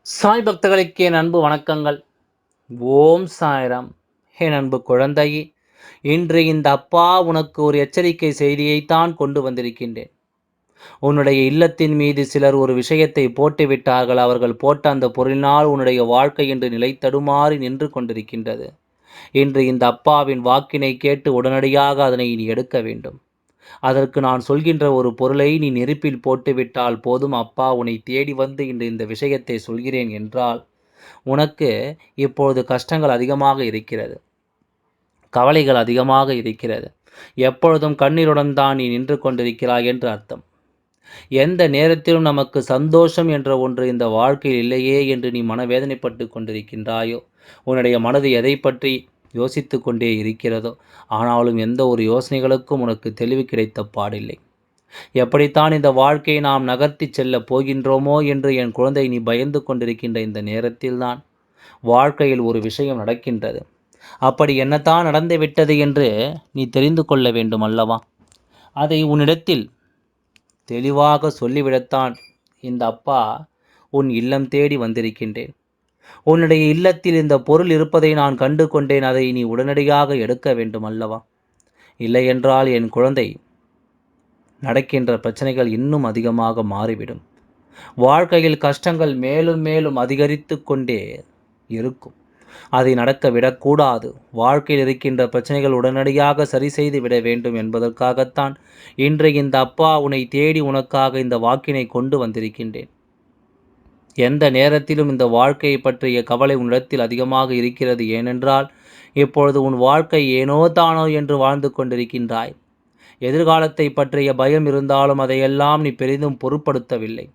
சாய் பக்தர்களுக்கு என் அன்பு வணக்கங்கள். ஓம் சாய்ராம். என் அன்பு குழந்தையே, இன்று இந்த அப்பா உனக்கு ஒரு எச்சரிக்கை செய்தியைத்தான் கொண்டு வந்திருக்கின்றேன். உன்னுடைய இல்லத்தின் மீது சிலர் ஒரு விஷயத்தை போட்டுவிட்டார்கள். அவர்கள் போட்ட அந்த பொருளினால் உன்னுடைய வாழ்க்கை இன்று நிலை தடுமாறி நின்று கொண்டிருக்கின்றது. இன்று இந்த அப்பாவின் வாக்கினை கேட்டு உடனடியாக அதனை நீ எடுக்க வேண்டும். அதற்கு நான் சொல்கின்ற ஒரு பொருளை நீ நெருப்பில் போட்டுவிட்டால் போதும். அப்பா உன்னை தேடி வந்து இன்று இந்த விஷயத்தை சொல்கிறேன் என்றால், உனக்கு இப்பொழுது கஷ்டங்கள் அதிகமாக இருக்கிறது, கவலைகள் அதிகமாக இருக்கிறது, எப்பொழுதும் கண்ணீருடன் தான் நீ நின்று கொண்டிருக்கிறாய் என்று அர்த்தம். எந்த நேரத்திலும் நமக்கு சந்தோஷம் என்ற ஒன்று இந்த வாழ்க்கையில் இல்லையே என்று நீ மனவேதனைப்பட்டு கொண்டிருக்கின்றாயோ, உன்னுடைய மனது எதை பற்றி யோசித்து கொண்டே இருக்கிறதோ, ஆனாலும் எந்த ஒரு யோசனைகளுக்கும் உனக்கு தெளிவு கிடைத்த பாடில்லை. எப்படித்தான் இந்த வாழ்க்கையை நாம் நகர்த்தி செல்லப் போகின்றோமோ என்று என் குழந்தை நீ பயந்து கொண்டிருக்கின்ற இந்த நேரத்தில்தான் வாழ்க்கையில் ஒரு விஷயம் நடக்கின்றது. அப்படி என்னத்தான் நடந்து விட்டது என்று நீ தெரிந்து கொள்ள வேண்டும் அல்லவா? அதை உன்னிடத்தில் தெளிவாக சொல்லிவிடத்தான் இந்த அப்பா உன் இல்லம் தேடி வந்திருக்கின்றேன். உன்னுடைய இல்லத்தில் இந்த பொருள் இருப்பதை நான் கண்டு கொண்டேன். அதை நீ உடனடியாக எடுக்க வேண்டும் அல்லவா? இல்லையென்றால் என் குழந்தை, நடக்கின்ற பிரச்சனைகள் இன்னும் அதிகமாக மாறிவிடும். வாழ்க்கையில் கஷ்டங்கள் மேலும் மேலும் அதிகரித்து கொண்டே இருக்கும். அதை நடக்க விடக்கூடாது. வாழ்க்கையில் இருக்கின்ற பிரச்சனைகள் உடனடியாக சரி செய்து விட வேண்டும் என்பதற்காகத்தான் இன்று இந்த அப்பா உன்னை தேடி உனக்காக இந்த வாக்கினை கொண்டு வந்திருக்கின்றேன். எந்த நேரத்திலும் இந்த வாழ்க்கையை பற்றிய கவலை உன்னிடத்தில் அதிகமாக இருக்கிறது. ஏனென்றால் இப்பொழுது உன் வாழ்க்கை ஏனோ தானோ என்று வாழ்ந்து கொண்டிருக்கின்றாய். எதிர்காலத்தை பற்றிய பயம் இருந்தாலும் அதையெல்லாம் நீ பெரிதும் பொருட்படுத்தவில்லை.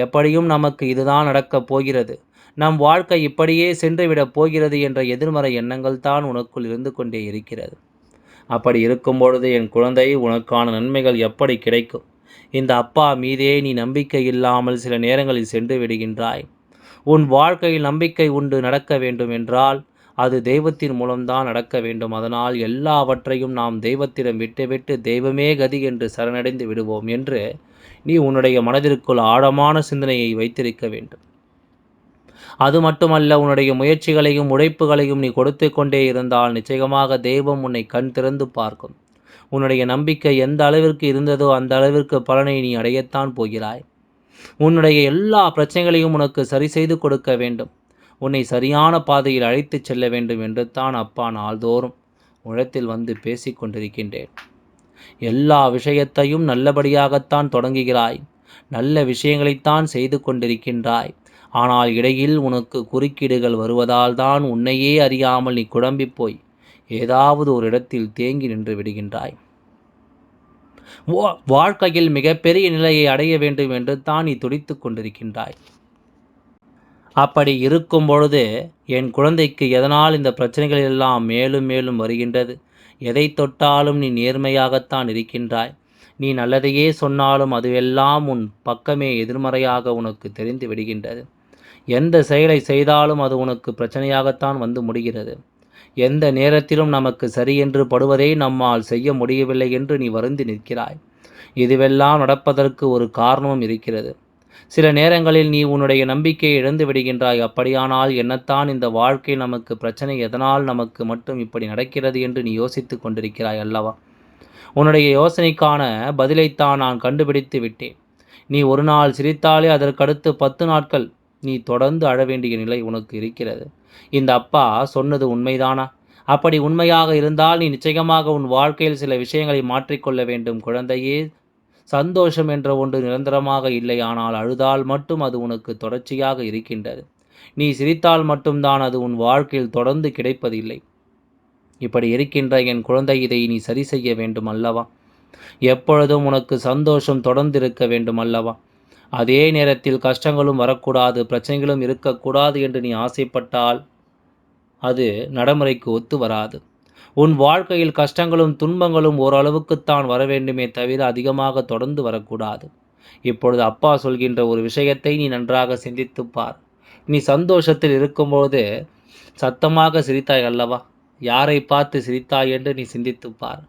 எப்படியும் நமக்கு இதுதான் நடக்கப் போகிறது, நம் வாழ்க்கை இப்படியே சென்றுவிடப் போகிறது என்ற எதிர்மறை எண்ணங்கள் தான் உனக்குள் இருந்து கொண்டே இருக்கிறது. அப்படி இருக்கும் பொழுது என் குழந்தை, உனக்கான நன்மைகள் எப்படி கிடைக்கும்? இந்த அப்பா மீதே நீ நம்பிக்கை இல்லாமல் சில நேரங்களில் சென்று விடுகின்றாய். உன் வாழ்க்கையில் நம்பிக்கை உண்டு நடக்க வேண்டும் என்றால் அது தெய்வத்தின் மூலம்தான் நடக்க வேண்டும். அதனால் எல்லாவற்றையும் நாம் தெய்வத்திடம் விட்டுவிட்டு தெய்வமே கதி என்று சரணடைந்து விடுவோம் என்று நீ உன்னுடைய மனதிற்குள் ஆழமான சிந்தனையை வைத்திருக்க வேண்டும். அது மட்டுமல்ல, உன்னுடைய முயற்சிகளையும் உழைப்புகளையும் நீ கொடுத்து கொண்டே இருந்தால் நிச்சயமாக தெய்வம் உன்னை கண் திறந்து பார்க்கும். உன்னுடைய நம்பிக்கை எந்த அளவிற்கு இருந்ததோ அந்த அளவிற்கு பலனை நீ அடையத்தான் போகிறாய். உன்னுடைய எல்லா பிரச்சனைகளையும் உனக்கு சரி செய்து கொடுக்க வேண்டும். உன்னை சரியான பாதையில் அழைத்துச் செல்ல வேண்டும் என்று தான் அப்பா நாள்தோறும் உலகத்தில் வந்து பேசி கொண்டிருக்கின்றேன். எல்லா விஷயத்தையும் நல்லபடியாகத்தான் தொடங்குகிறாய், நல்ல விஷயங்களைத்தான் செய்து கொண்டிருக்கின்றாய். ஆனால் இடையில் உனக்கு குறுக்கீடுகள் வருவதால் தான் உன்னையே அறியாமல் நீ குழம்பி போய் ஏதாவது ஒரு இடத்தில் தேங்கி நின்று விடுகின்றாய். வாழ்க்கையில் மிகப்பெரிய நிலையை அடைய வேண்டும் என்று தான் நீ துடித்து கொண்டிருக்கின்றாய். அப்படி இருக்கும் பொழுது என் குழந்தைக்கு எதனால் இந்த பிரச்சனைகள் எல்லாம் மேலும் மேலும் வருகின்றது? எதை தொட்டாலும் நீ நேர்மையாகத்தான் இருக்கின்றாய். நீ நல்லதையே சொன்னாலும் அதுவெல்லாம் உன் பக்கமே எதிர்மறையாக உனக்கு தெரிந்து விடுகின்றது. எந்த செயலை செய்தாலும் அது உனக்கு பிரச்சனையாகத்தான் வந்து முடிகிறது. எந்த நேரத்திலும் நமக்கு சரியென்று படுவதை நம்மால் செய்ய முடியவில்லை என்று நீ வருந்தி நிற்கிறாய். இதுவெல்லாம் நடப்பதற்கு ஒரு காரணமும் இருக்கிறது. சில நேரங்களில் நீ உன்னுடைய நம்பிக்கையை இழந்து விடுகின்றாய். அப்படியானால் என்னத்தான் இந்த வாழ்க்கை நமக்கு பிரச்சனை, எதனால் நமக்கு மட்டும் இப்படி நடக்கிறது என்று நீ யோசித்து கொண்டிருக்கிறாய் அல்லவா? உன்னுடைய யோசனைக்கான பதிலைத்தான் நான் கண்டுபிடித்து விட்டேன். நீ ஒரு நாள் சிரித்தாலே அதற்கடுத்து 10 நாட்கள் நீ தொடர்ந்து அழ வேண்டிய நிலை உனக்கு இருக்கிறது. இந்த அப்பா சொன்னது உண்மைதானா? அப்படி உண்மையாக இருந்தால் நீ நிச்சயமாக உன் வாழ்க்கையில் சில விஷயங்களை மாற்றிக்கொள்ள வேண்டும் குழந்தையே. சந்தோஷம் என்ற ஒன்று நிரந்தரமாக இல்லை. ஆனால் அழுதால் மட்டும் அது உனக்கு தொடர்ச்சியாக இருக்கின்றது. நீ சிரித்தால் மட்டும்தான் அது உன் வாழ்க்கையில் தொடர்ந்து கிடைப்பதில்லை. இப்படி இருக்கின்ற என் குழந்தை, இதை நீ சரி செய்ய வேண்டும் அல்லவா? எப்பொழுதும் உனக்கு சந்தோஷம் தொடர்ந்து இருக்க வேண்டும் அல்லவா? அதே நேரத்தில் கஷ்டங்களும் வரக்கூடாது, பிரச்சனைகளும் இருக்கக்கூடாது என்று நீ ஆசைப்பட்டால் அது நடைமுறைக்கு ஒத்து வராது. உன் வாழ்க்கையில் கஷ்டங்களும் துன்பங்களும் ஓரளவுக்குத்தான் வர வேண்டுமே தவிர அதிகமாக தொடர்ந்து வரக்கூடாது. இப்பொழுது அப்பா சொல்கின்ற ஒரு விஷயத்தை நீ நன்றாக சிந்தித்துப் பார். நீ சந்தோஷத்தில் இருக்கும்போது சத்தமாக சிரித்தாய் அல்லவா? யாரை பார்த்து சிரித்தாய் என்று நீ சிந்தித்துப் பார்.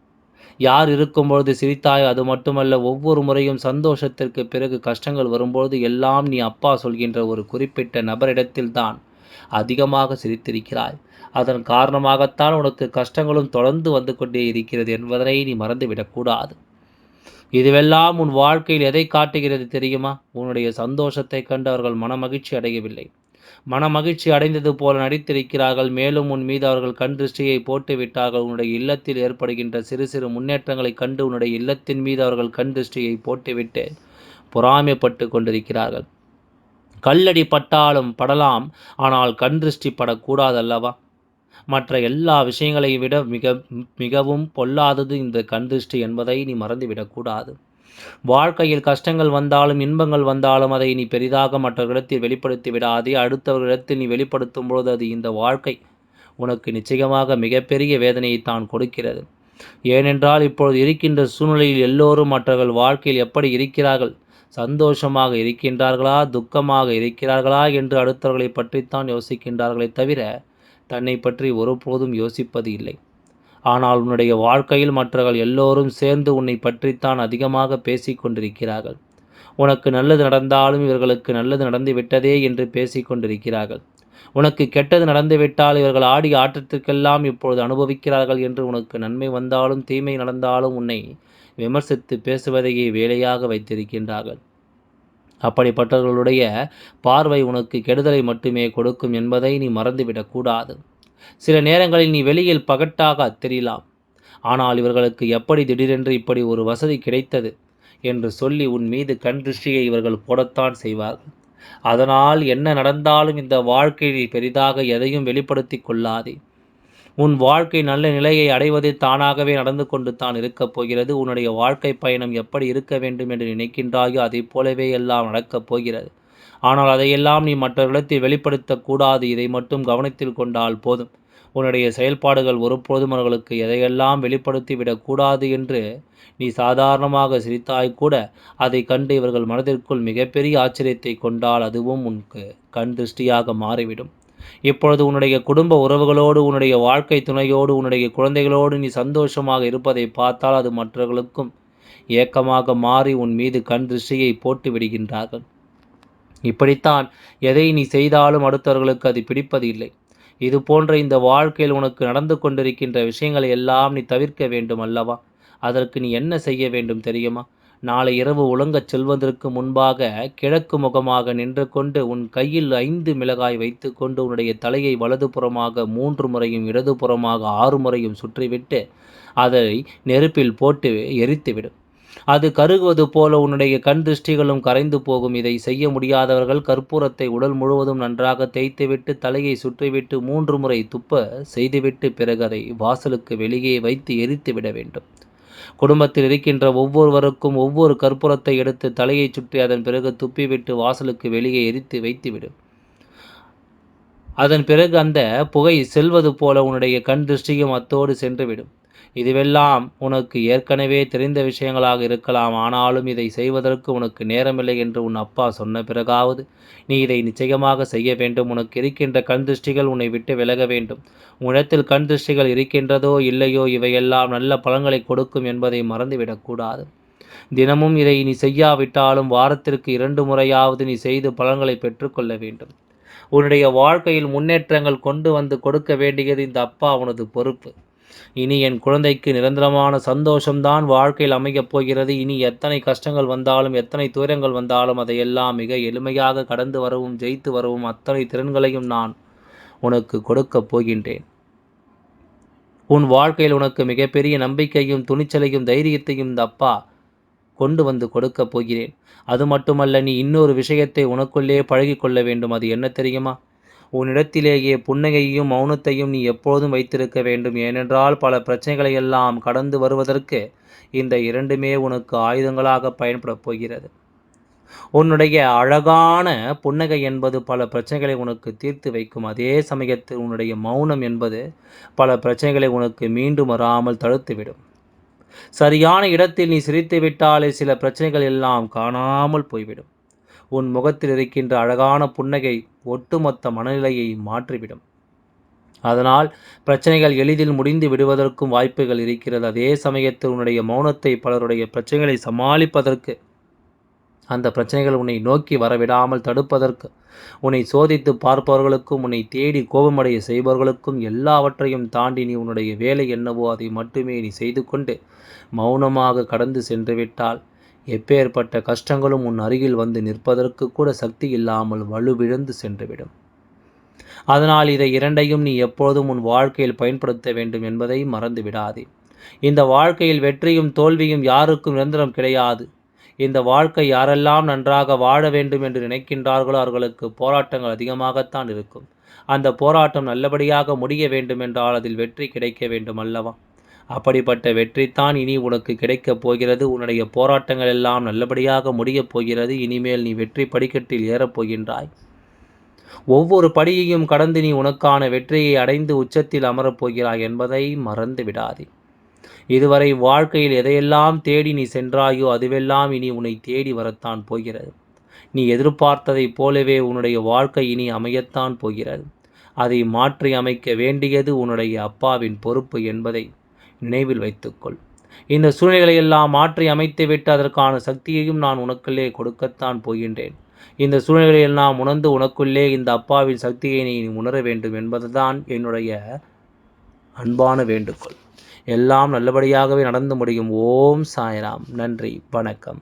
யார் இருக்கும்பொழுது சிரித்தாயோ அது மட்டுமல்ல, ஒவ்வொரு முறையும் சந்தோஷத்திற்கு பிறகு கஷ்டங்கள் வரும்பொழுது எல்லாம் நீ அப்பா சொல்கின்ற ஒரு குறிப்பிட்ட நபரிடத்தில்தான் அதிகமாக சிரித்திருக்கிறாய். அதன் காரணமாகத்தான் உனக்கு கஷ்டங்களும் தொடர்ந்து வந்து கொண்டே இருக்கிறது என்பதனை நீ மறந்துவிடக்கூடாது. இதுவெல்லாம் உன் வாழ்க்கையில் எதை காட்டுகிறது தெரியுமா? உன்னுடைய சந்தோஷத்தைக் கண்டு அவர்கள் மனமகிழ்ச்சி அடையவில்லை. மனமகிழ்ச்சி அடைந்தது போல நடித்திருக்கிறார்கள். மேலும் உன் மீது அவர்கள் கண் திருஷ்டியை போட்டு விட்டார்கள். உன்னுடைய இல்லத்தில் ஏற்படுகின்ற சிறு சிறு முன்னேற்றங்களைக் கண்டு உன்னுடைய இல்லத்தின் மீது அவர்கள் கண் திருஷ்டியை போட்டுவிட்டு பொறாமைப்பட்டு கொண்டிருக்கிறார்கள். கல்லடி பட்டாலும் படலாம், ஆனால் கண் திருஷ்டி படக்கூடாதல்லவா? மற்ற எல்லா விஷயங்களை விட மிகவும் பொல்லாதது இந்த கண் திருஷ்டி என்பதை நீ மறந்துவிடக்கூடாது. வாழ்க்கையில் கஷ்டங்கள் வந்தாலும் இன்பங்கள் வந்தாலும் அதை நீ பெரிதாக மற்றவர்களிடத்தில் வெளிப்படுத்தி விடாதே. அடுத்தவர்களிடத்தில் நீ வெளிப்படுத்தும் பொழுது அது இந்த வாழ்க்கை உனக்கு நிச்சயமாக மிகப்பெரிய வேதனையைத்தான் கொடுக்கிறது. ஏனென்றால் இப்பொழுது இருக்கின்ற சூழ்நிலையில் எல்லோரும் மற்றவர்கள் வாழ்க்கையில் எப்படி இருக்கிறார்கள், சந்தோஷமாக இருக்கின்றார்களா, துக்கமாக இருக்கிறார்களா என்று அடுத்தவர்களை பற்றித்தான் யோசிக்கின்றார்களே தவிர தன்னை பற்றி ஒருபோதும் யோசிப்பது இல்லை. ஆனால் உன்னுடைய வாழ்க்கையில் மற்றவர்கள் எல்லோரும் சேர்ந்து உன்னை பற்றித்தான் அதிகமாக பேசிக் கொண்டிருக்கிறார்கள். உனக்கு நல்லது நடந்தாலும் இவர்களுக்கு நல்லது நடந்து விட்டதே என்று பேசிக் கொண்டிருக்கிறார்கள். உனக்கு கெட்டது நடந்துவிட்டால் இவர்கள் ஆடிய ஆட்டத்திற்கெல்லாம் இப்பொழுது அனுபவிக்கிறார்கள் என்று உனக்கு நன்மை வந்தாலும் தீமை நடந்தாலும் உன்னை விமர்சித்து பேசுவதையே வேலையாக வைத்திருக்கின்றார்கள். அப்படிப்பட்டவர்களுடைய பார்வை உனக்கு கெடுதலை மட்டுமே கொடுக்கும் என்பதை நீ மறந்துவிடக்கூடாது. சில நேரங்களில் நீ வெளியில் பகட்டாக தெரியலாம், ஆனால் இவர்களுக்கு எப்படி திடீரென்று இப்படி ஒரு வசதி கிடைத்தது என்று சொல்லி உன் மீது கண் திருஷ்டியை இவர்கள் போடத்தான் செய்வார்கள். அதனால் என்ன நடந்தாலும் இந்த வாழ்க்கையில் பெரிதாக எதையும் வெளிப்படுத்தி கொள்ளாதே. உன் வாழ்க்கை நல்ல நிலையை அடைவதில் தானாகவே நடந்து கொண்டு தான் இருக்கப் போகிறது. உன்னுடைய வாழ்க்கை பயணம் எப்படி இருக்க வேண்டும் என்று நினைக்கின்றாயோ அதை போலவே எல்லாம் நடக்கப் போகிறது. ஆனால் அதையெல்லாம் நீ மற்றவர்களிடத்தில் வெளிப்படுத்தக்கூடாது. இதை மட்டும் கவனத்தில் கொண்டால் போதும். உன்னுடைய செயல்பாடுகள் ஒருபோதும் அவர்களுக்கு எதையெல்லாம் வெளிப்படுத்தி விடக்கூடாது என்று நீ சாதாரணமாக சிரித்தாய்க்கூட அதை கண்டு இவர்கள் மனதிற்குள் மிகப்பெரிய ஆச்சரியத்தை கொண்டால் அதுவும் உனக்கு கண் திருஷ்டியாக மாறிவிடும். இப்பொழுது உன்னுடைய குடும்ப உறவுகளோடு, உன்னுடைய வாழ்க்கை துணையோடு, உன்னுடைய குழந்தைகளோடு நீ சந்தோஷமாக இருப்பதை பார்த்தால் அது மற்றவர்களுக்கும் ஏக்கமாக மாறி உன் மீது கண் திருஷ்டியை போட்டு விடுகின்றார்கள். இப்படித்தான் எதை நீ செய்தாலும் அடுத்தவர்களுக்கு அது பிடிப்பது இல்லை. இது போன்ற இந்த வாழ்க்கையில் உனக்கு நடந்து கொண்டிருக்கின்ற விஷயங்களை எல்லாம் நீ தவிர்க்க வேண்டும் அல்லவா? அதற்கு நீ என்ன செய்ய வேண்டும் தெரியுமா? நாளை இரவு உலங்கச் செல்வதற்கு முன்பாக கிழக்கு முகமாக நின்று கொண்டு உன் கையில் 5 மிளகாய் வைத்து கொண்டு உன்னுடைய தலையை வலதுபுறமாக 3 முறையும் இடதுபுறமாக 6 முறையும் சுற்றிவிட்டு அதை நெருப்பில் போட்டு எரித்துவிடும். அது கருகுவது போல உன்னுடைய கண் திருஷ்டிகளும் கரைந்து போகும். இதை செய்ய முடியாதவர்கள் கற்பூரத்தை உடல் முழுவதும் நன்றாக தேய்த்துவிட்டு தலையை சுற்றிவிட்டு 3 முறை துப்ப செய்துவிட்டு பிறகு அதை வாசலுக்கு வெளியே வைத்து எரித்து விட வேண்டும். குடும்பத்தில் இருக்கின்ற ஒவ்வொருவருக்கும் ஒவ்வொரு கற்பூரத்தை எடுத்து தலையை சுற்றி அதன் பிறகு துப்பிவிட்டு வாசலுக்கு வெளியே எரித்து வைத்துவிடும். அதன் பிறகு அந்த புகை செல்வது போல உன்னுடைய கண் திருஷ்டியும் அத்தோடு சென்றுவிடும். இதுவெல்லாம் உனக்கு ஏற்கனவே தெரிந்த விஷயங்களாக இருக்கலாம். ஆனாலும் இதை செய்வதற்கு உனக்கு நேரமில்லை என்று உன் அப்பா சொன்ன பிறகாவது நீ இதை நிச்சயமாக செய்ய வேண்டும். உனக்கு இருக்கின்ற கண் திருஷ்டிகள் உன்னை விட்டு விலக வேண்டும். உன்னிடத்தில் கண் திருஷ்டிகள் இருக்கின்றதோ இல்லையோ இவையெல்லாம் நல்ல பலன்களை கொடுக்கும் என்பதை மறந்துவிடக்கூடாது. தினமும் இதை நீ செய்யாவிட்டாலும் வாரத்திற்கு 2 முறையாவது நீ செய்து பலன்களை பெற்றுக்கொள்ள வேண்டும். உன்னுடைய வாழ்க்கையில் முன்னேற்றங்கள் கொண்டு வந்து கொடுக்க வேண்டியது இந்த அப்பா உனது பொறுப்பு. இனி என் குழந்தைக்கு நிரந்தரமான சந்தோஷம்தான் வாழ்க்கையில் அமையப் போகிறது. இனி எத்தனை கஷ்டங்கள் வந்தாலும் எத்தனை துயரங்கள் வந்தாலும் அதையெல்லாம் மிக எளிமையாக கடந்து வரவும் ஜெயித்து வரவும் அத்தனை திறன்களையும் நான் உனக்கு கொடுக்கப் போகின்றேன். உன் வாழ்க்கையில் உனக்கு மிகப்பெரிய நம்பிக்கையும் துணிச்சலையும் தைரியத்தையும் இந்த அப்பா கொண்டு வந்து கொடுக்கப் போகிறேன். அது மட்டுமல்ல, நீ இன்னொரு விஷயத்தை உனக்குள்ளே பழகிக்கொள்ள வேண்டும். அது என்ன தெரியுமா? உன்னிடத்திலேயே புன்னகையையும் மௌனத்தையும் நீ எப்போதும் வைத்திருக்க வேண்டும். ஏனென்றால் பல பிரச்சனைகளை எல்லாம் கடந்து வருவதற்கு இந்த 2மே உனக்கு ஆயுதங்களாக பயன்படப் போகிறது. உன்னுடைய அழகான புன்னகை என்பது பல பிரச்சனைகளை உனக்கு தீர்த்து வைக்கும். அதே சமயத்தில் உன்னுடைய மௌனம் என்பது பல பிரச்சனைகளை உனக்கு மீண்டும் வராமல் தடுத்துவிடும். சரியான இடத்தில் நீ சிரித்து விட்டாலே சில பிரச்சனைகள் எல்லாம் காணாமல் போய்விடும். உன் முகத்தில் இருக்கின்ற அழகான புன்னகை ஒட்டுமொத்த மனநிலையை மாற்றிவிடும். அதனால் பிரச்சனைகள் எளிதில் முடிந்து விடுவதற்கும் வாய்ப்புகள் இருக்கிறது. அதே சமயத்தில் உன்னுடைய மௌனத்தை பலருடைய பிரச்சனைகளை சமாளிப்பதற்கு, அந்த பிரச்சனைகள் உன்னை நோக்கி வரவிடாமல் தடுப்பதற்கு, உன்னை சோதித்து பார்ப்பவர்களுக்கும், உன்னை தேடி கோபமடைய செய்பவர்களுக்கும் எல்லாவற்றையும் தாண்டி நீ உன்னுடைய வேலை என்னவோ அதை மட்டுமே நீ செய்து கொண்டு மௌனமாக கடந்து சென்று விட்டால், எப்பேற்பட்ட கஷ்டங்களும் உன் அருகில் வந்து நிற்பதற்கு கூட சக்தி இல்லாமல் வலுவிழந்து சென்றுவிடும். அதனால் இதை இரண்டையும் நீ எப்பொழுதும் உன் வாழ்க்கையில் பயன்படுத்த வேண்டும் என்பதை மறந்து விடாதே. இந்த வாழ்க்கையில் வெற்றியும் தோல்வியும் யாருக்கும் நிரந்தரம் கிடையாது. இந்த வாழ்க்கை யாரெல்லாம் நன்றாக வாழ வேண்டும் என்று நினைக்கின்றார்களோ அவர்களுக்கு போராட்டங்கள் அதிகமாகத்தான் இருக்கும். அந்த போராட்டம் நல்லபடியாக முடிய வேண்டும் என்றால் அதில் வெற்றி கிடைக்க வேண்டும் அல்லவா? அப்படிப்பட்ட வெற்றித்தான் இனி உனக்கு கிடைக்கப் போகிறது. உன்னுடைய போராட்டங்கள் எல்லாம் நல்லபடியாக முடியப் போகிறது. இனிமேல் நீ வெற்றி படிக்கட்டில் ஏறப் போகின்றாய். ஒவ்வொரு படியையும் கடந்து நீ உனக்கான வெற்றியை அடைந்து உச்சத்தில் அமரப் போகிறாய் என்பதை மறந்து விடாதே. இதுவரை வாழ்க்கையில் எதையெல்லாம் தேடி நீ சென்றாயோ அதுவெல்லாம் இனி உன்னை தேடி வரத்தான் போகிறது. நீ எதிர்பார்த்ததைப் போலவே உன்னுடைய வாழ்க்கை இனி அமையத்தான் போகிறது. அதை மாற்றி அமைக்க வேண்டியது உன்னுடைய அப்பாவின் பொறுப்பு என்பதை நினைவில் வைத்துக்கொள். இந்த சூழ்நிலையெல்லாம் மாற்றி அமைத்துவிட்டு அதற்கான சக்தியையும் நான் உனக்குள்ளே கொடுக்கத்தான் போகின்றேன். இந்த சூழ்நிலையை எல்லாம் உணர்ந்து உனக்குள்ளே இந்த அப்பாவின் சக்தியை நீ உணர வேண்டும் என்பதுதான் என்னுடைய அன்பான வேண்டுகோள். எல்லாம் நல்லபடியாகவே நடந்து முடியும். ஓம் சாய்ராம். நன்றி, வணக்கம்.